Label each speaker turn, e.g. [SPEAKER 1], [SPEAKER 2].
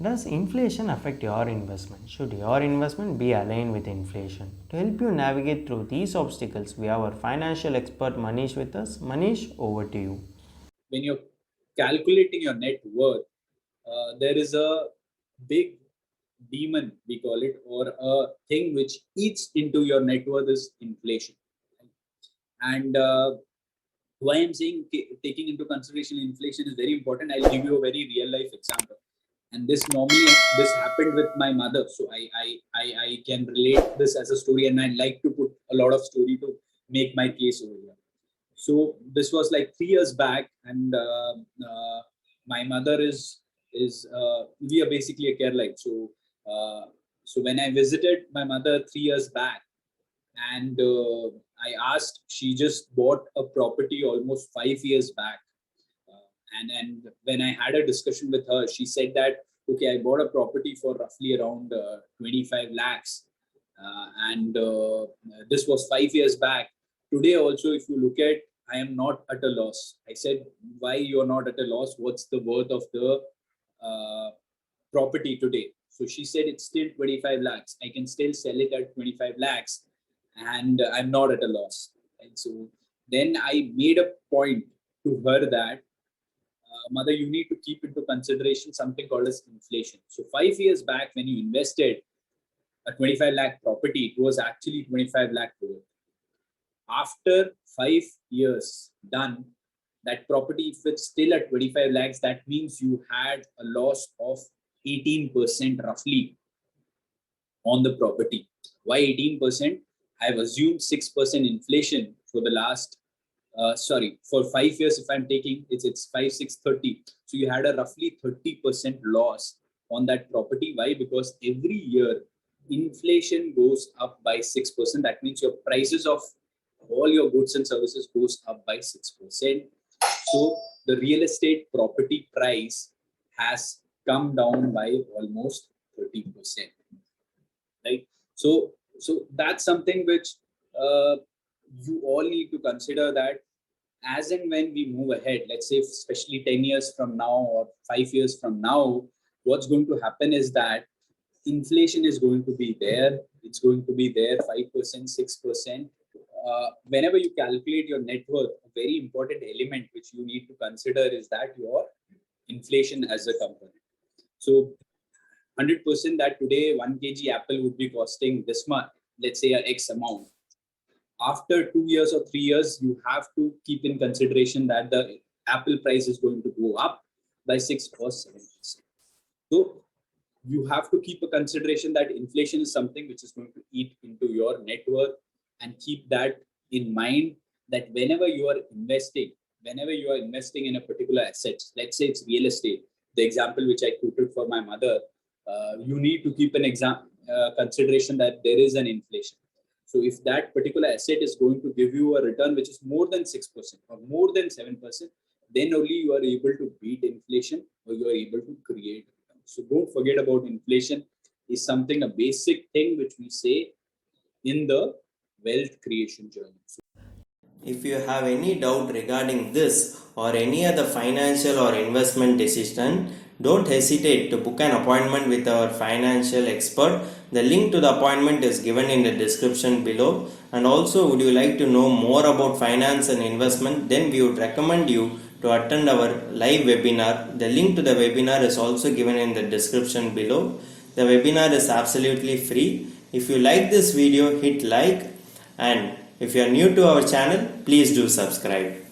[SPEAKER 1] Does inflation affect your investment? Should your investment be aligned with inflation? To help you navigate through these obstacles, we have our financial expert Manish with us. Manish, over to you.
[SPEAKER 2] When you're calculating your net worth, there is a big demon, we call it, or a thing which eats into your net worth is inflation. And why I'm saying taking into consideration inflation is very important. I'll give you a very real life example. And this happened with my mother. So I can relate this as a story, and I like to put a lot of story to make my case over here. So this was like 3 years back, and my mother is we are basically a Keralite. So when I visited my mother 3 years back, and I asked, she just bought a property almost 5 years back, and when I had a discussion with her, she said that okay, I bought a property for roughly around 25 lakhs, and this was 5 years back. Today also, if you look at, I am not at a loss. I said, why you're not at a loss? What's the worth of the uh, property today? So she said it's still 25 lakhs. I can still sell it at 25 lakhs, and I'm not at a loss. And so then I made a point to her that mother, you need to keep into consideration something called as inflation. So 5 years back, when you invested a 25 lakh property, it was actually 25 lakh worth. After 5 years done, that property, if it's still at 25 lakhs, that means you had a loss of 18% roughly on the property. Why 18%? I've assumed 6% inflation for the last for 5 years. If I'm taking it's 5, 6, 30. So you had a roughly 30% loss on that property. Why? Because every year inflation goes up by 6%. That means your prices of all your goods and services goes up by 6%. So the real estate property price has come down by almost 30%. Right? So that's something which you all need to consider, that as and when we move ahead, let's say especially 10 years from now or 5 years from now, what's going to happen is that inflation is going to be there. It's going to be there 5%, 6%. Whenever you calculate your net worth, a very important element which you need to consider is that your inflation as a component. So 100% that today 1 kg apple would be costing this much, let's say a X amount. After 2 years or 3 years, you have to keep in consideration that the apple price is going to go up by 6 or 7%. So you have to keep a consideration that inflation is something which is going to eat into your net worth, and keep that in mind, that whenever you are investing in a particular asset, let's say it's real estate, the example which I quoted for my mother, you need to keep an consideration that there is an inflation. So if that particular asset is going to give you a return which is more than 6% or more than 7%, then only you are able to beat inflation, or you are able to create return. So don't forget about inflation. Is something, a basic thing which we say in the wealth creation journey.
[SPEAKER 1] If you have any doubt regarding this or any other financial or investment decision, don't hesitate to book an appointment with our financial expert. The link to the appointment is given in the description below. And also, would you like to know more about finance and investment? Then we would recommend you to attend our live webinar. The link to the webinar is also given in the description below. The webinar is absolutely free. If you like this video, hit like, and if you are new to our channel, please do subscribe.